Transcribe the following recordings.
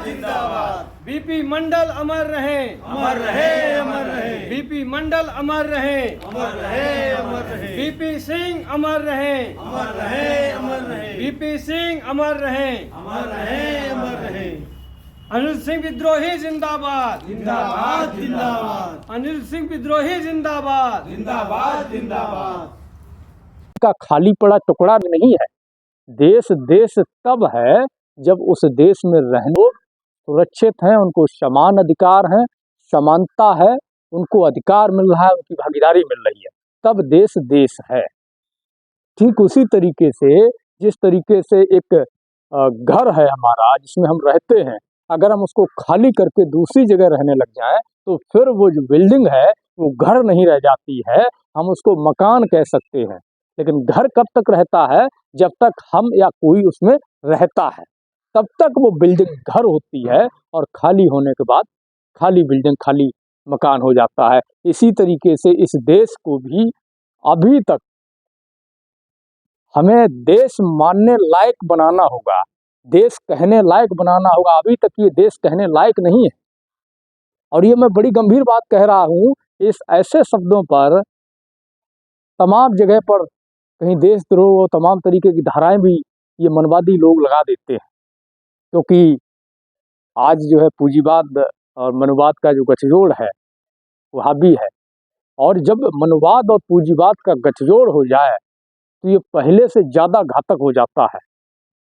जिंदाबाद। बीपी मंडल अमर रहे, अमर रहे, अमर रहे। बीपी मंडल अमर रहे, अमर रहे, अमर रहे। बीपी सिंह अमर रहे, अमर रहे, अमर रहे। बीपी सिंह अमर रहे, अमर रहे, अमर रहे। अनिल सिंह विद्रोही जिंदाबाद, जिंदाबाद, जिंदाबाद। अनिल सिंह विद्रोही जिंदाबाद, जिंदाबाद, जिंदाबाद। का खाली पड़ा टुकड़ा नहीं है। देश देश तब है जब उस देश में रहने सुरक्षित हैं, उनको समान अधिकार हैं, समानता है, उनको अधिकार मिल रहा है, उनकी भागीदारी मिल रही है, तब देश देश है। ठीक उसी तरीके से जिस तरीके से एक घर है हमारा जिसमें हम रहते हैं, अगर हम उसको खाली करके दूसरी जगह रहने लग जाएं तो फिर वो जो बिल्डिंग है वो घर नहीं रह जाती है, हम उसको मकान कह सकते हैं। लेकिन घर कब तक रहता है? जब तक हम या कोई उसमें रहता है, तब तक वो बिल्डिंग घर होती है, और खाली होने के बाद खाली बिल्डिंग खाली मकान हो जाता है। इसी तरीके से इस देश को भी अभी तक हमें देश मानने लायक बनाना होगा, देश कहने लायक बनाना होगा। अभी तक ये देश कहने लायक नहीं है, और ये मैं बड़ी गंभीर बात कह रहा हूँ। इस ऐसे शब्दों पर तमाम जगह पर कहीं देशद्रोह और तमाम तरीके की धाराएं भी ये मनवादी लोग लगा देते हैं, क्योंकि आज जो है पूंजीवाद और मनुवाद का जो गठजोड़ है वो हावी है, और जब मनुवाद और पूंजीवाद का गठजोड़ हो जाए तो ये पहले से ज़्यादा घातक हो जाता है।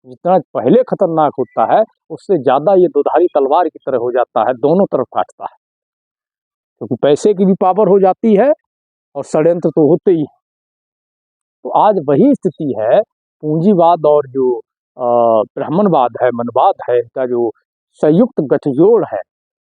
जितना पहले खतरनाक होता है उससे ज़्यादा ये दोधारी तलवार की तरह हो जाता है, दोनों तरफ काटता है, क्योंकि पैसे की भी पावर हो जाती है और षड्यंत्र तो होते ही। तो आज वही स्थिति है, पूंजीवाद और जो ब्राह्मणवाद है, मनवाद है, इनका जो संयुक्त गठजोड़ है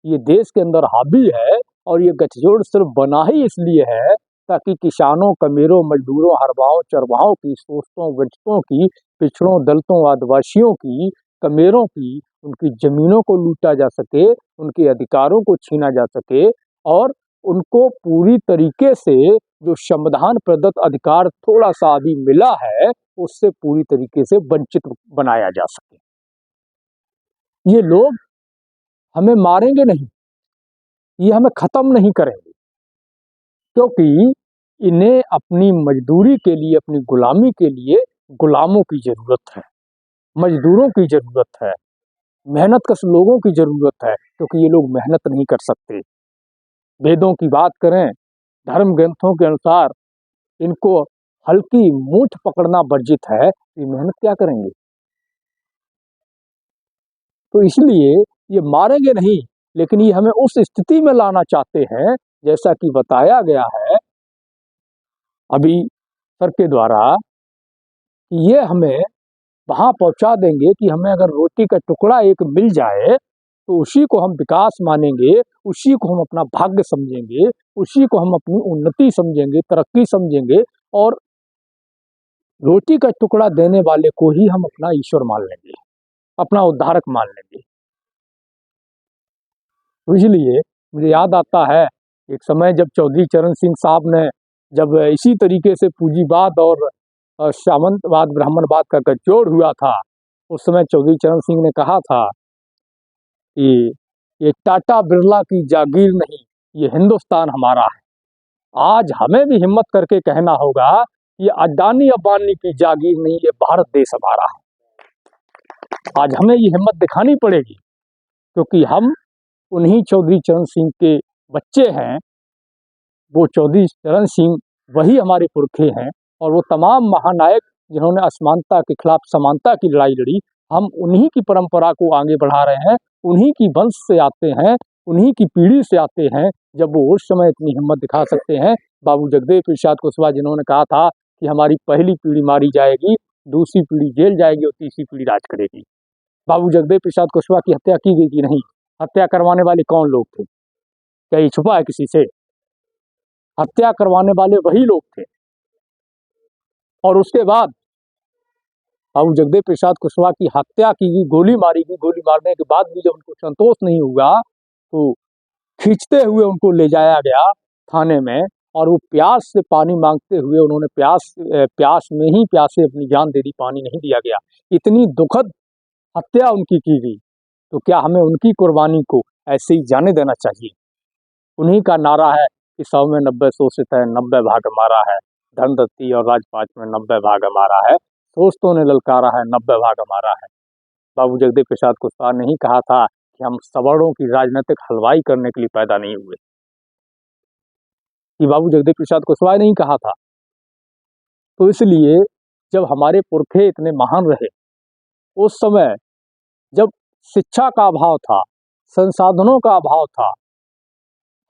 ये देश के अंदर हावी है। और ये गठजोड़ सिर्फ बना ही इसलिए है ताकि किसानों, कमीरों, मजदूरों, हरवाओं, चरवाहों की, शोषितों, वंचितों की, पिछड़ों, दलितों, आदिवासियों की, कमेरों की, उनकी जमीनों को लूटा जा सके, उनके अधिकारों को छीना जा सके, और उनको पूरी तरीके से जो संविधान प्रदत्त अधिकार थोड़ा सा अभी मिला है उससे पूरी तरीके से वंचित बनाया जा सके। ये लोग हमें मारेंगे नहीं, ये हमें ख़त्म नहीं करेंगे, क्योंकि इन्हें अपनी मजदूरी के लिए, अपनी गुलामी के लिए गुलामों की ज़रूरत है, मजदूरों की ज़रूरत है, मेहनतकश लोगों की ज़रूरत है, क्योंकि ये लोग मेहनत नहीं कर सकते। वेदों की बात करें, धर्म ग्रंथों के अनुसार इनको हल्की मूठ पकड़ना वर्जित है, ये मेहनत क्या करेंगे? तो इसलिए ये मारेंगे नहीं, लेकिन ये हमें उस स्थिति में लाना चाहते हैं जैसा कि बताया गया है अभी सर के द्वारा, ये हमें वहाँ पहुँचा देंगे कि हमें अगर रोटी का टुकड़ा एक मिल जाए तो उसी को हम विकास मानेंगे, उसी को हम अपना भाग्य समझेंगे, उसी को हम अपनी उन्नति समझेंगे, तरक्की समझेंगे, और रोटी का टुकड़ा देने वाले को ही हम अपना ईश्वर मान लेंगे, अपना उद्धारक मान लेंगे। तो इसलिए मुझे याद आता है एक समय जब चौधरी चरण सिंह साहब ने जब इसी तरीके से पूंजीवाद और सामंतवाद, ब्राह्मणवाद का गठजोड़ हुआ था, उस समय चौधरी चरण सिंह ने कहा था कि ये टाटा बिरला की जागीर नहीं, ये हिंदुस्तान हमारा है। आज हमें भी हिम्मत करके कहना होगा ये अडानी अंबानी की जागीर नहीं, ये भारत देश हमारा है। आज हमें ये हिम्मत दिखानी पड़ेगी, क्योंकि हम उन्हीं चौधरी चरण सिंह के बच्चे हैं। वो चौधरी चरण सिंह वही हमारे पुरखे हैं, और वो तमाम महानायक जिन्होंने असमानता के खिलाफ समानता की लड़ाई लड़ी, हम उन्हीं की परंपरा को आगे बढ़ा रहे हैं, उन्हीं की वंश से आते हैं, उन्हीं की पीढ़ी से आते हैं। जब वो उस समय इतनी हिम्मत दिखा सकते हैं, बाबू जगदेव प्रसाद कुशवाहा जिन्होंने कहा था कि हमारी पहली पीढ़ी मारी जाएगी, दूसरी पीढ़ी जेल जाएगी और तीसरी पीढ़ी राज करेगी। बाबू जगदेव प्रसाद कुशवाहा की हत्या की गई कि नहीं? हत्या करवाने वाले कौन लोग थे? क्या ये छुपा है किसी से? हत्या करवाने वाले वही लोग थे। और उसके बाद बाबू जगदेव प्रसाद कुशवाहा की हत्या की गई, गोली मारी गई, गोली मारने के बाद भी जब उनको संतोष नहीं हुआ तो खींचते हुए उनको ले जाया गया थाने में, और वो प्यास से पानी मांगते हुए उन्होंने प्यास में ही प्यासे अपनी जान दे दी, पानी नहीं दिया गया। इतनी दुखद हत्या उनकी की गई, तो क्या हमें उनकी कुर्बानी को ऐसे ही जाने देना चाहिए? उन्हीं का नारा है कि 100 में 90 शोषित है, 90 भाग हमारा है, धनदत्ती और राजपाट में 90 भाग हमारा है, शोषितों ने ललकारा है, 90 भाग हमारा है। बाबू जगदेव प्रसाद कुशवाहा ने ही कहा था कि हम सवर्णों की राजनीतिक हलवाई करने के लिए पैदा नहीं हुए। ये बाबू जगदेव प्रसाद कुशवाहा ने ही कहा था। तो इसलिए जब हमारे पुरखे इतने महान रहे, उस समय जब शिक्षा का अभाव था, संसाधनों का अभाव था,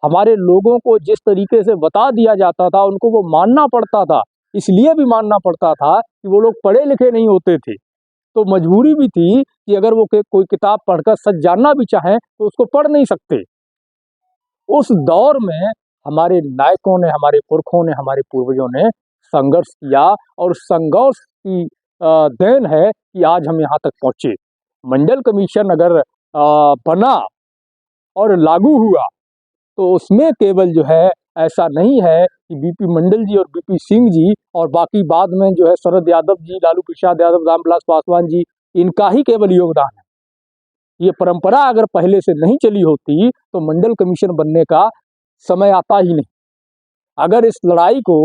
हमारे लोगों को जिस तरीके से बता दिया जाता था उनको वो मानना पड़ता था। इसलिए भी मानना पड़ता था कि वो लोग पढ़े लिखे नहीं होते थे, तो मजबूरी भी थी कि अगर वो कोई किताब पढ़कर सच जानना भी चाहें तो उसको पढ़ नहीं सकते। उस दौर में हमारे नायकों ने, हमारे पुरखों ने, हमारे पूर्वजों ने संघर्ष किया और संघर्ष की देन है कि आज हम यहाँ तक पहुँचे। मंडल कमीशन अगर बना और लागू हुआ तो उसमें केवल जो है ऐसा नहीं है कि बीपी मंडल जी और बीपी सिंह जी और बाकी बाद में जो है शरद यादव जी, लालू प्रसाद यादव, रामविलास पासवान जी, इनका ही केवल योगदान है। ये परंपरा अगर पहले से नहीं चली होती तो मंडल कमीशन बनने का समय आता ही नहीं। अगर इस लड़ाई को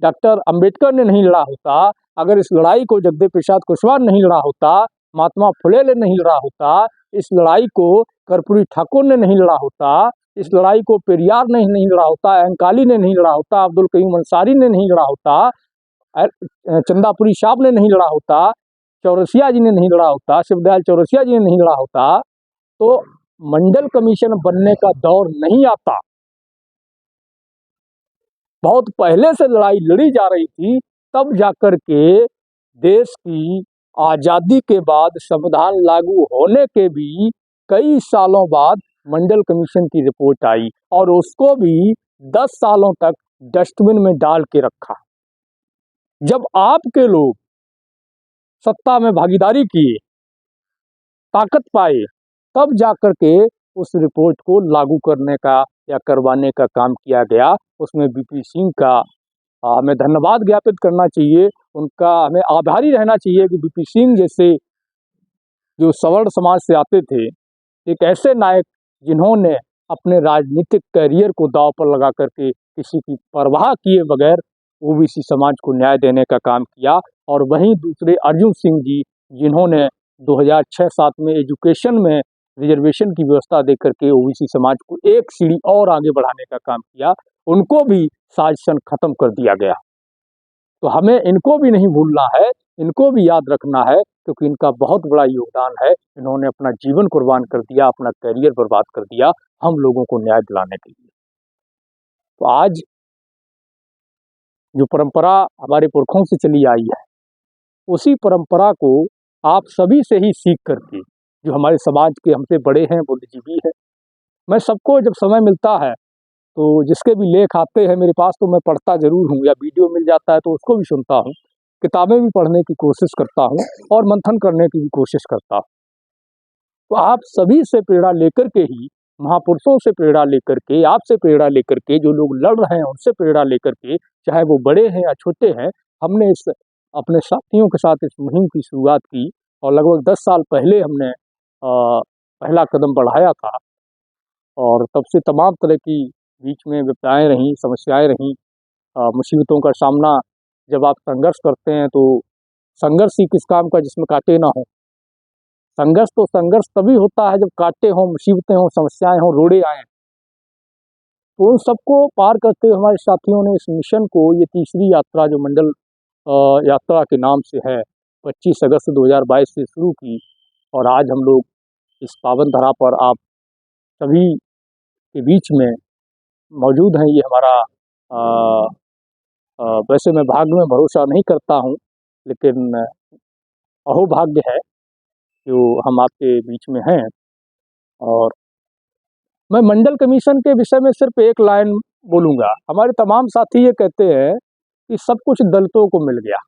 डॉक्टर अंबेडकर ने नहीं लड़ा होता, अगर इस लड़ाई को जगदेव प्रसाद कुशवाहा ने नहीं लड़ा होता, महात्मा फुले ने नहीं लड़ा होता, इस लड़ाई को कर्पूरी ठाकुर ने नहीं लड़ा होता, इस लड़ाई को पेरियार ने नहीं लड़ा होता, अंकाली ने नहीं लड़ा होता, अब्दुल कयूम अंसारी ने नहीं लड़ा होता, चंदापुरी साहब ने नहीं लड़ा होता, चौरसिया जी ने नहीं लड़ा होता, शिवदयाल चौरसिया जी ने नहीं लड़ा होता, तो मंडल कमीशन बनने का दौर नहीं आता। बहुत पहले से लड़ाई लड़ी जा रही थी, तब जाकर के देश की आज़ादी के बाद संविधान लागू होने के भी कई सालों बाद मंडल कमीशन की रिपोर्ट आई और उसको भी 10 सालों तक डस्टबिन में डाल के रखा। जब आपके लोग सत्ता में भागीदारी किए, ताकत पाए, तब जाकर के उस रिपोर्ट को लागू करने का या करवाने का काम किया गया। उसमें बीपी सिंह का हमें धन्यवाद ज्ञापित करना चाहिए, उनका हमें आभारी रहना चाहिए कि बीपी सिंह जैसे जो सवर्ण समाज से आते थे, एक ऐसे नायक जिन्होंने अपने राजनीतिक करियर को दांव पर लगा करके किसी की परवाह किए बगैर ओबीसी समाज को न्याय देने का काम किया। और वहीं दूसरे अर्जुन सिंह जी, जिन्होंने 2006-07 में एजुकेशन में रिजर्वेशन की व्यवस्था दे करके ओबीसी समाज को एक सीढ़ी और आगे बढ़ाने का काम किया, उनको भी शासन खत्म कर दिया गया। तो हमें इनको भी नहीं भूलना है, इनको भी याद रखना है, क्योंकि इनका बहुत बड़ा योगदान है। इन्होंने अपना जीवन कुर्बान कर दिया, अपना करियर बर्बाद कर दिया हम लोगों को न्याय दिलाने के लिए। तो आज जो परंपरा हमारे पुरखों से चली आई है, उसी परंपरा को आप सभी से ही सीख करके, जो हमारे समाज के हमसे बड़े हैं, बुद्धिजीवी हैं, मैं सबको जब समय मिलता है तो जिसके भी लेख आते हैं मेरे पास तो मैं पढ़ता ज़रूर हूँ, या वीडियो मिल जाता है तो उसको भी सुनता हूँ, किताबें भी पढ़ने की कोशिश करता हूँ और मंथन करने की भी कोशिश करता हूँ। तो आप सभी से प्रेरणा लेकर के ही, महापुरुषों से प्रेरणा लेकर के, आपसे प्रेरणा लेकर के, जो लोग लड़ रहे हैं उनसे प्रेरणा लेकर के, चाहे वो बड़े हैं या छोटे हैं, हमने इस अपने साथियों के साथ इस मुहिम की शुरुआत की और लगभग 10 साल पहले हमने पहला कदम बढ़ाया था। और तब से तमाम तरह की बीच में विपदाएँ रहीं, समस्याएँ रहीं, मुसीबतों का सामना जब आप संघर्ष करते हैं तो संघर्ष ही किस काम का जिसमें कांटे ना हों। संघर्ष तो संघर्ष तभी होता है जब कांटे हों, मुसीबतें हों, समस्याएं हों, रोड़े आएँ। तो उन सबको पार करते हुए हमारे साथियों ने इस मिशन को, ये तीसरी यात्रा जो मंडल यात्रा के नाम से है, 25 अगस्त 2022 से शुरू की और आज हम लोग इस पावन धरा पर आप सभी के बीच में मौजूद हैं। ये हमारा वैसे मैं भाग्य में भरोसा नहीं करता हूँ, लेकिन अहोभाग्य है जो हम आपके बीच में हैं। और मैं मंडल कमीशन के विषय में सिर्फ एक लाइन बोलूँगा। हमारे तमाम साथी ये कहते हैं कि सब कुछ दलितों को मिल गया,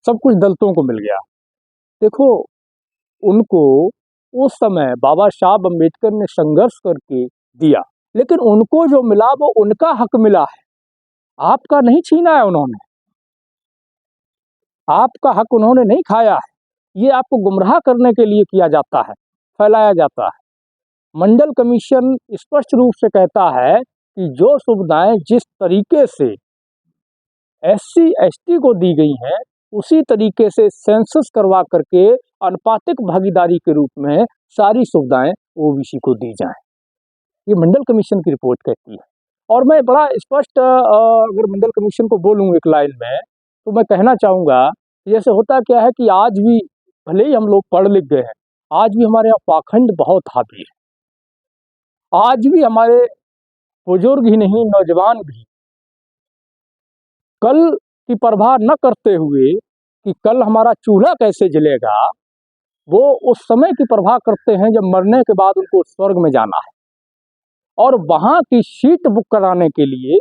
सब कुछ दलितों को मिल गया। देखो, उनको उस समय बाबा साहब अम्बेडकर ने संघर्ष करके दिया, लेकिन उनको जो मिला वो उनका हक मिला है, आपका नहीं छीना है उन्होंने, आपका हक उन्होंने नहीं खाया है। ये आपको गुमराह करने के लिए किया जाता है, फैलाया जाता है। मंडल कमीशन स्पष्ट रूप से कहता है कि जो सुविधाएं जिस तरीके से SC ST को दी गई हैं उसी तरीके से सेंसस करवा करके अनुपातिक भागीदारी के रूप में सारी सुविधाएं OBC को दी जाएं, ये मंडल कमीशन की रिपोर्ट कहती है। और मैं बड़ा स्पष्ट अगर मंडल कमीशन को बोलूं एक लाइन में तो मैं कहना चाहूँगा, जैसे होता क्या है कि आज भी भले ही हम लोग पढ़ लिख गए हैं, आज भी हमारे यहाँ पाखंड बहुत हावी है। आज भी हमारे बुजुर्ग ही नहीं, नौजवान भी कल की परवाह न करते हुए कि कल हमारा चूल्हा कैसे जलेगा, वो उस समय की परवाह करते हैं जब मरने के बाद उनको स्वर्ग में जाना है। और वहाँ की सीट बुक कराने के लिए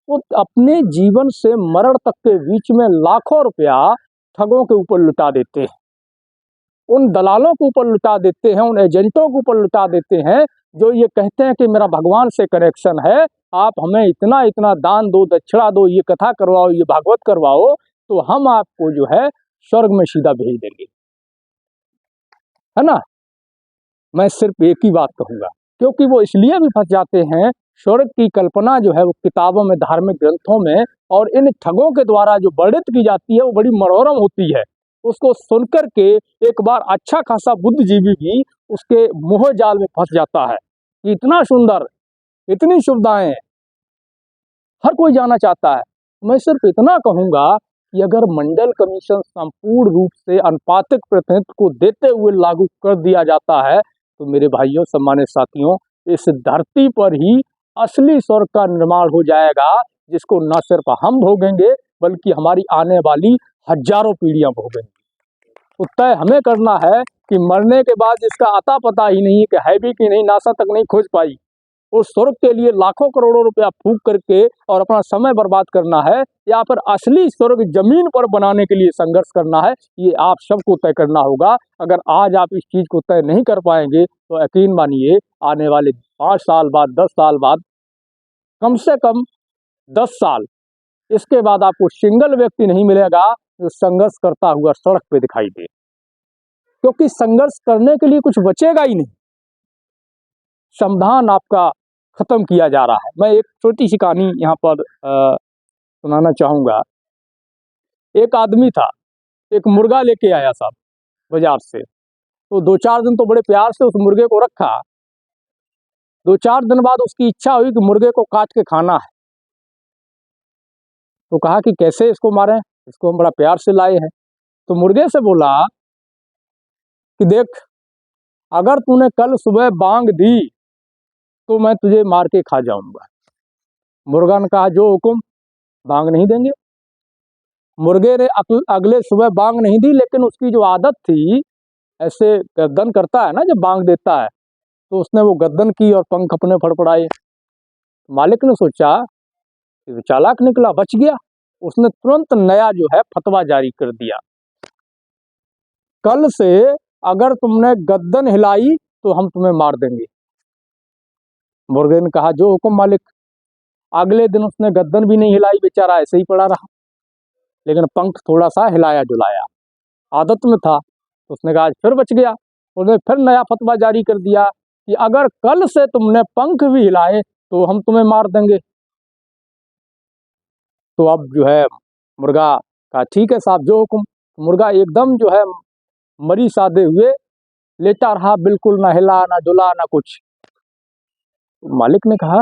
वो अपने जीवन से मरण तक के बीच में लाखों रुपया ठगों के ऊपर लुटा देते हैं, उन दलालों के ऊपर लुटा देते हैं, उन एजेंटों के ऊपर लुटा देते हैं जो ये कहते हैं कि मेरा भगवान से कनेक्शन है, आप हमें इतना इतना दान दो, दक्षिणा दो, ये कथा करवाओ, ये भागवत करवाओ, तो हम आपको जो है स्वर्ग में सीधा भेज देंगे, है ना। मैं सिर्फ एक ही बात कहूँगा, क्योंकि वो इसलिए भी फंस जाते हैं, स्वर्ग की कल्पना जो है वो किताबों में, धार्मिक ग्रंथों में और इन ठगों के द्वारा जो वर्णित की जाती है वो बड़ी मनोरम होती है। उसको सुनकर के एक बार अच्छा खासा बुद्धिजीवी भी उसके मोह जाल में फंस जाता है कि इतना सुंदर, इतनी सुविधाएं, हर कोई जाना चाहता है। मैं सिर्फ इतना कहूँगा कि अगर मंडल कमीशन संपूर्ण रूप से अनुपातिक प्रतिनिधित्व को देते हुए लागू कर दिया जाता है तो मेरे भाइयों, सम्मानित साथियों, इस धरती पर ही असली स्वर्ग का निर्माण हो जाएगा, जिसको न सिर्फ हम भोगेंगे बल्कि हमारी आने वाली हजारों पीढ़ियां भोगेंगी। तो तय हमें करना है कि मरने के बाद जिसका अता पता ही नहीं कि है भी कि नहीं, नासा तक नहीं खोज पाई, उस स्वर्ग के लिए लाखों करोड़ों रुपया फूंक करके और अपना समय बर्बाद करना है या फिर असली स्वर्ग जमीन पर बनाने के लिए संघर्ष करना है, ये आप सबको तय करना होगा। अगर आज आप इस चीज़ को तय नहीं कर पाएंगे तो यकीन मानिए आने वाले 5 साल बाद, 10 साल बाद, कम से कम 10 साल, इसके बाद आपको सिंगल व्यक्ति नहीं मिलेगा जो संघर्ष करता हुआ सड़क पे दिखाई दे, क्योंकि संघर्ष करने के लिए कुछ बचेगा ही नहीं, संविधान आपका खत्म किया जा रहा है। मैं एक छोटी सी कहानी यहाँ पर सुनाना चाहूँगा। एक आदमी था, एक मुर्गा लेके आया साहब बाजार से, तो 2-4 दिन तो बड़े प्यार से उस मुर्गे को रखा। 2-4 दिन बाद उसकी इच्छा हुई कि मुर्गे को काट के खाना है, तो कहा कि कैसे इसको मारें, इसको हम बड़ा प्यार से लाए हैं। तो मुर्गे से बोला कि देख, अगर तूने कल सुबह बांग दी तो मैं तुझे मार के खा जाऊंगा। मुर्गा ने कहा जो हुकुम, बांग नहीं देंगे। मुर्गे ने अगले सुबह बांग नहीं दी, लेकिन उसकी जो आदत थी, ऐसे गर्दन करता है ना जब बांग देता है, तो उसने वो गर्दन की और पंख अपने फड़फड़ाए। मालिक ने सोचा कि वो चालाक निकला, बच गया। उसने तुरंत नया जो है फतवा जारी कर दिया, कल से अगर तुमने गर्दन हिलाई तो हम तुम्हें मार देंगे। मुर्गे ने कहा जो हुक्म मालिक। अगले दिन उसने गर्दन भी नहीं हिलाई, बेचारा ऐसे ही पड़ा रहा, लेकिन पंख थोड़ा सा हिलाया डुलाया, आदत में था। उसने कहा आज फिर बच गया। उसने फिर नया फतवा जारी कर दिया कि अगर कल से तुमने पंख भी हिलाए तो हम तुम्हें मार देंगे। तो अब जो है मुर्गा कहा ठीक है साहब जो हुक्म। मुर्गा एकदम जो है मरी साधे हुए लेटा रहा, बिल्कुल ना हिला ना डुला ना कुछ। मालिक ने कहा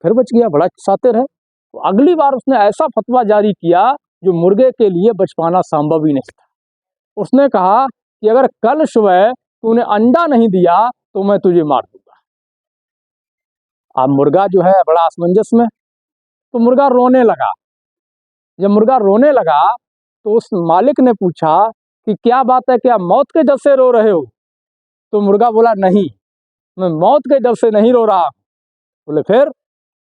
फिर बच गया, बड़ा सातिर है। तो अगली बार उसने ऐसा फतवा जारी किया जो मुर्गे के लिए बच पाना संभव ही नहीं था। उसने कहा कि अगर कल सुबह तूने अंडा नहीं दिया तो मैं तुझे मार दूंगा। अब मुर्गा जो है बड़ा असमंजस में, तो मुर्गा रोने लगा। जब मुर्गा रोने लगा तो उस मालिक ने पूछा कि क्या बात है, क्या मौत के डर से रो रहे हो? तो मुर्गा बोला नहीं, मैं मौत के डर से नहीं रो रहा। बोले फिर?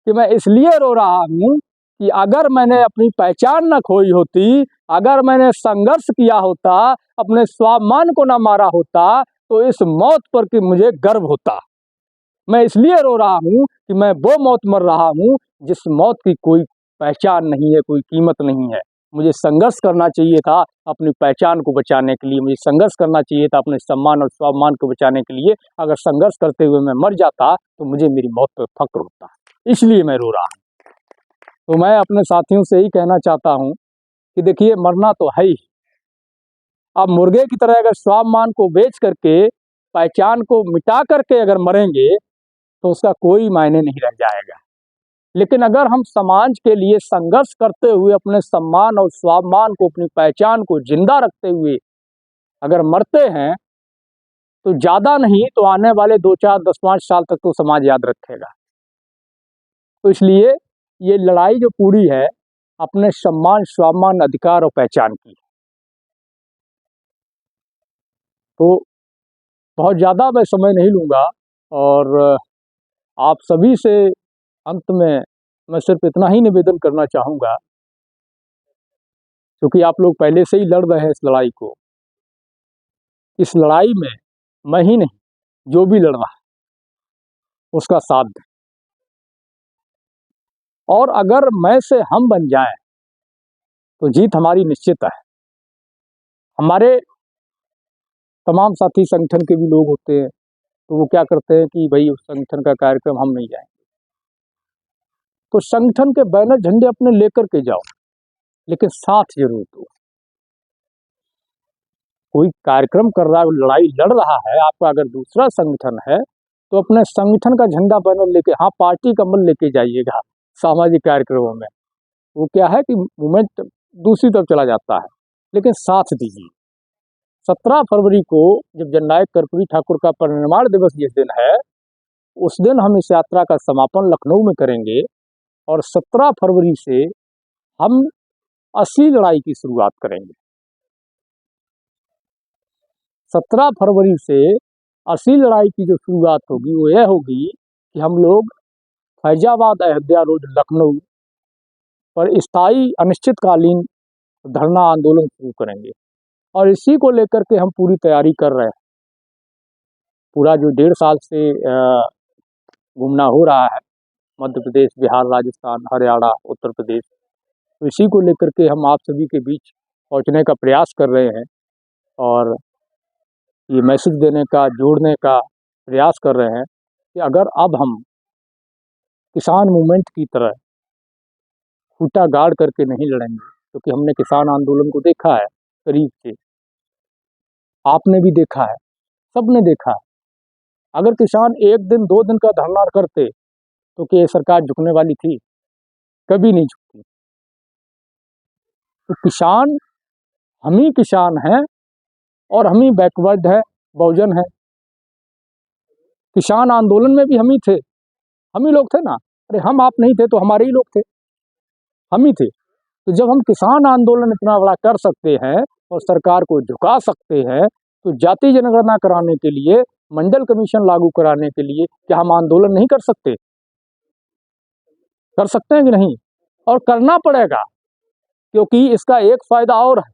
कि मैं इसलिए रो रहा हूँ कि अगर मैंने अपनी पहचान न खोई होती, अगर मैंने संघर्ष किया होता, अपने स्वाभिमान को न मारा होता, तो इस मौत पर कि मुझे गर्व होता। मैं इसलिए रो रहा हूँ कि मैं वो मौत मर रहा हूँ जिस मौत की कोई पहचान नहीं है, कोई कीमत नहीं है। मुझे संघर्ष करना चाहिए था अपनी पहचान को बचाने के लिए, मुझे संघर्ष करना चाहिए था अपने सम्मान और स्वाभिमान को बचाने के लिए। अगर संघर्ष करते हुए मैं मर जाता तो मुझे मेरी मौत पर फक्र होता, इसलिए मैं रो रहा हूँ। तो मैं अपने साथियों से ही कहना चाहता हूँ कि देखिए, मरना तो है ही। अब मुर्गे की तरह अगर स्वाभिमान को बेच करके, पहचान को मिटा करके अगर मरेंगे तो उसका कोई मायने नहीं रह जाएगा। लेकिन अगर हम समाज के लिए संघर्ष करते हुए अपने सम्मान और स्वाभिमान को, अपनी पहचान को जिंदा रखते हुए अगर मरते हैं तो ज़्यादा नहीं तो आने वाले 2, 4, 10, 5 साल तक तो समाज याद रखेगा। तो इसलिए ये लड़ाई जो पूरी है अपने सम्मान, स्वाभिमान, अधिकार और पहचान की। तो बहुत ज़्यादा मैं समय नहीं लूँगा और आप सभी से अंत में मैं सिर्फ इतना ही निवेदन करना चाहूँगा, क्योंकि आप लोग पहले से ही लड़ रहे हैं इस लड़ाई को। इस लड़ाई में मैं ही नहीं, जो भी लड़ रहा है उसका साथ दें। और अगर मैं से हम बन जाएं तो जीत हमारी निश्चित है। हमारे तमाम साथी संगठन के भी लोग होते हैं, तो वो क्या करते हैं कि भाई उस संगठन का कार्यक्रम हम नहीं जाएंगे। तो संगठन के बैनर झंडे अपने लेकर के जाओ, लेकिन साथ जरूर दो। कोई कार्यक्रम कर रहा है, लड़ाई लड़ रहा है, आपका अगर दूसरा संगठन है तो अपने संगठन का झंडा बैनर लेके, हाँ पार्टी कमल लेके जाइएगा सामाजिक कार्यक्रमों में। वो क्या है कि मूवमेंट दूसरी तरफ चला जाता है, लेकिन साथ दीजिए। 17 फरवरी को जब जननायक कर्पूरी ठाकुर का परिनिर्वाण दिवस जिस दिन है, उस दिन हम इस यात्रा का समापन लखनऊ में करेंगे और 17 फरवरी से हम असली लड़ाई की शुरुआत करेंगे। 17 फरवरी से असली लड़ाई की जो शुरुआत होगी वो यह होगी कि हम लोग फैजाबाद अयोध्या रोड लखनऊ पर स्थायी अनिश्चितकालीन धरना आंदोलन शुरू करेंगे और इसी को लेकर के हम पूरी तैयारी कर रहे हैं। पूरा जो 1.5 साल से घूमना हो रहा है, मध्य प्रदेश, बिहार, राजस्थान, हरियाणा, उत्तर प्रदेश, तो इसी को लेकर के हम आप सभी के बीच पहुंचने का प्रयास कर रहे हैं और ये मैसेज देने का, जोड़ने का प्रयास कर रहे हैं कि अगर अब हम किसान मूवमेंट की तरह खूंटा गाड़ करके नहीं लड़ेंगे, क्योंकि हमने किसान आंदोलन को देखा है करीब से, आपने भी देखा है, सबने देखा है। अगर किसान 1 दिन 2 दिन का धरना करते तो क्या ये सरकार झुकने वाली थी? कभी नहीं झुकती। तो किसान, हम ही किसान हैं और हम ही बैकवर्ड है, बहुजन है। किसान आंदोलन में भी हम ही थे, हम ही लोग थे ना। अरे हम आप नहीं थे तो हमारे ही लोग थे, हम ही थे। तो जब हम किसान आंदोलन इतना बड़ा कर सकते हैं और सरकार को झुका सकते हैं, तो जाति जनगणना कराने के लिए, मंडल कमीशन लागू कराने के लिए क्या हम आंदोलन नहीं कर सकते? कर सकते हैं कि नहीं? और करना पड़ेगा, क्योंकि इसका एक फायदा और है।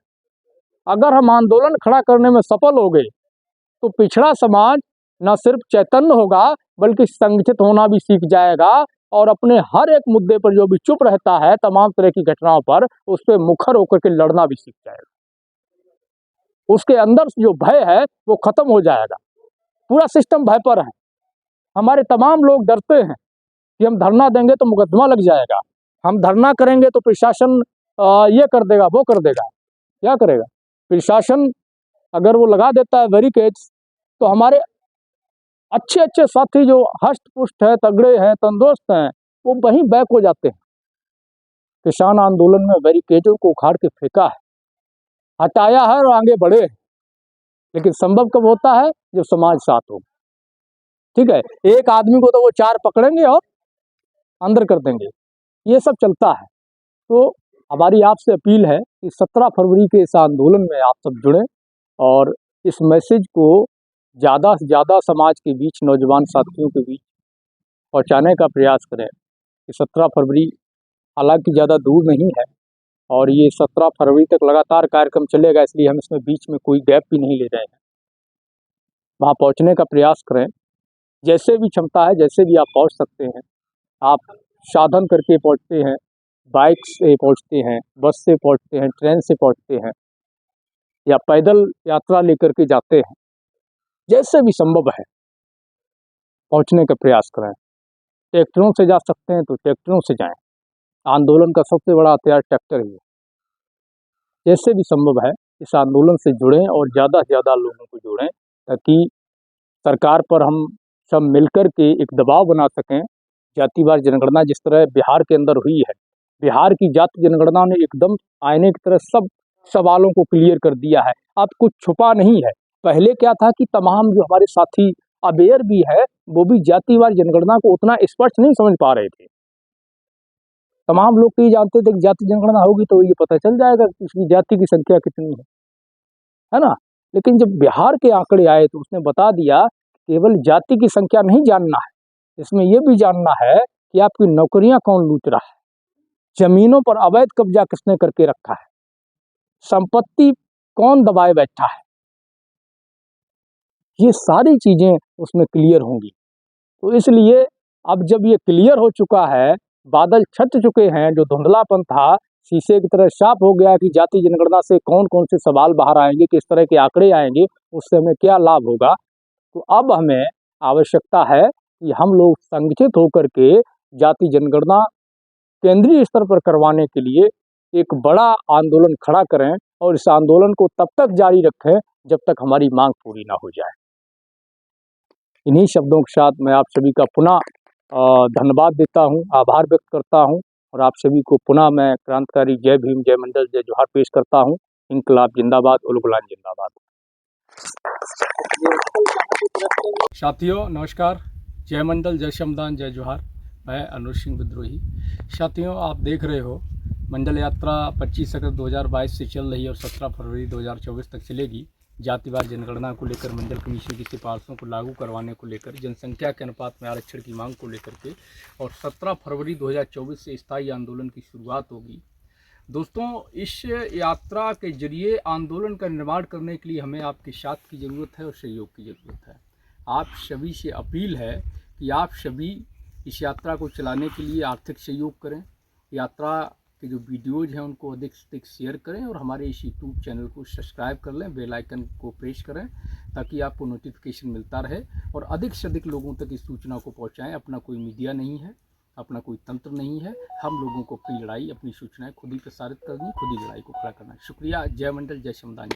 अगर हम आंदोलन खड़ा करने में सफल हो गए तो पिछड़ा समाज न सिर्फ चैतन्य होगा बल्कि संगठित होना भी सीख जाएगा और अपने हर एक मुद्दे पर जो भी चुप रहता है, तमाम तरह की घटनाओं पर, उस पर मुखर होकर के लड़ना भी सीख जाएगा। उसके अंदर जो भय है वो खत्म हो जाएगा। पूरा सिस्टम भय पर है। हमारे तमाम लोग डरते हैं कि हम धरना देंगे तो मुकदमा लग जाएगा, हम धरना करेंगे तो प्रशासन ये कर देगा, वो कर देगा। क्या करेगा प्रशासन? अगर वो लगा देता है बैरिकेड्स तो हमारे अच्छे अच्छे साथी जो हष्ट पुष्ट है, तगड़े हैं, तंदुरुस्त हैं, वो वहीं बैक हो जाते हैं। किसान आंदोलन में बैरिकेडों को उखाड़ के फेंका है, हटाया है और आगे बढ़े, लेकिन संभव कब होता है? जब समाज साथ हो। ठीक है, एक आदमी को तो वो 4 पकड़ेंगे और अंदर कर देंगे, ये सब चलता है। तो हमारी आपसे अपील है कि 17 फरवरी के इस आंदोलन में आप सब जुड़ें और इस मैसेज को ज़्यादा से ज़्यादा समाज के बीच, नौजवान साथियों के बीच पहुंचाने का प्रयास करें कि 17 फरवरी हालांकि ज़्यादा दूर नहीं है और ये 17 फरवरी तक लगातार कार्यक्रम चलेगा, इसलिए हम इसमें बीच में कोई गैप भी नहीं ले रहे हैं। वहाँ पहुँचने का प्रयास करें जैसे भी क्षमता है, जैसे भी आप पहुंच सकते हैं, आप साधन करके पहुंचते हैं, बाइक से पहुंचते हैं, बस से पहुंचते हैं, ट्रेन से पहुंचते हैं या पैदल यात्रा लेकर के जाते हैं। जैसे भी संभव है पहुंचने का प्रयास करें। ट्रैक्टरों से जा सकते हैं तो ट्रैक्टरों से जाएं। आंदोलन का सबसे बड़ा हथियार ट्रैक्टर ही है। जैसे भी संभव है इस आंदोलन से जुड़ें और ज़्यादा से ज़्यादा लोगों को जोड़ें, ताकि सरकार पर हम सब मिलकर के एक दबाव बना सकें। जातिवार जनगणना जिस तरह बिहार के अंदर हुई है, बिहार की जाति जनगणना ने एकदम आईने की तरह सब सवालों को क्लियर कर दिया है। अब कुछ छुपा नहीं है। पहले क्या था कि तमाम जो हमारे साथी अवेयर भी है, वो भी जातिवार जनगणना को उतना स्पष्ट नहीं समझ पा रहे थे। तमाम लोग तो ये जानते थे कि जाति जनगणना होगी तो ये पता चल जाएगा कि इसकी जाति की संख्या कितनी है ना। लेकिन जब बिहार के आंकड़े आए तो उसने बता दिया केवल जाति की संख्या नहीं जानना है, इसमें यह भी जानना है कि आपकी नौकरियां कौन लूट रहा है, जमीनों पर अवैध कब्जा किसने करके रखा है, संपत्ति कौन दबाए बैठा है। ये सारी चीजें उसमें क्लियर होंगी। तो इसलिए अब जब ये क्लियर हो चुका है, बादल छट चुके हैं, जो धुंधलापन था शीशे की तरह साफ हो गया कि जाति जनगणना से कौन कौन से सवाल बाहर आएंगे, किस तरह के आंकड़े आएंगे, उससे हमें क्या लाभ होगा। तो अब हमें आवश्यकता है कि हम लोग संगठित होकर के जाति जनगणना केंद्रीय स्तर पर करवाने के लिए एक बड़ा आंदोलन खड़ा करें और इस आंदोलन को तब तक जारी रखें जब तक हमारी मांग पूरी ना हो जाए। इन्हीं शब्दों के साथ मैं आप सभी का पुनः धन्यवाद देता हूं, आभार व्यक्त करता हूं और आप सभी को पुनः मैं क्रांतिकारी जय भीम, जय मंडल, जय जोहार पेश करता हूं। इंकलाब जिंदाबाद, उल गुलाम जिंदाबाद। साथियों नमस्कार, जय मंडल, जय श्रमदान, जय जोहार। मैं अनुज सिंह विद्रोही। साथियों आप देख रहे हो मंडल यात्रा 25 अगस्त 2022 से चल रही है और 17 फरवरी 2024 तक चलेगी। जातिवार जनगणना को लेकर, मंडल कमीशन की सिफारिशों को लागू करवाने को लेकर, जनसंख्या के अनुपात में आरक्षण की मांग को लेकर के, और 17 फरवरी 2024 से स्थायी आंदोलन की शुरुआत होगी। दोस्तों इस यात्रा के जरिए आंदोलन का निर्माण करने के लिए हमें आपके साथ की ज़रूरत है और सहयोग की ज़रूरत है। आप सभी से अपील है कि आप सभी इस यात्रा को चलाने के लिए आर्थिक सहयोग करें। यात्रा के जो वीडियोज़ हैं उनको अधिक से अधिक शेयर करें और हमारे इस यूट्यूब चैनल को सब्सक्राइब कर लें, बेल आइकन को प्रेस करें ताकि आपको नोटिफिकेशन मिलता रहे और अधिक से अधिक लोगों तक इस सूचना को पहुंचाएं। अपना कोई मीडिया नहीं है, अपना कोई तंत्र नहीं है। हम लोगों को अपनी लड़ाई, अपनी सूचनाएं खुद ही प्रसारित करनी, खुद ही लड़ाई को खड़ा करना है। शुक्रिया। जय मंडल, जय श्रमदान।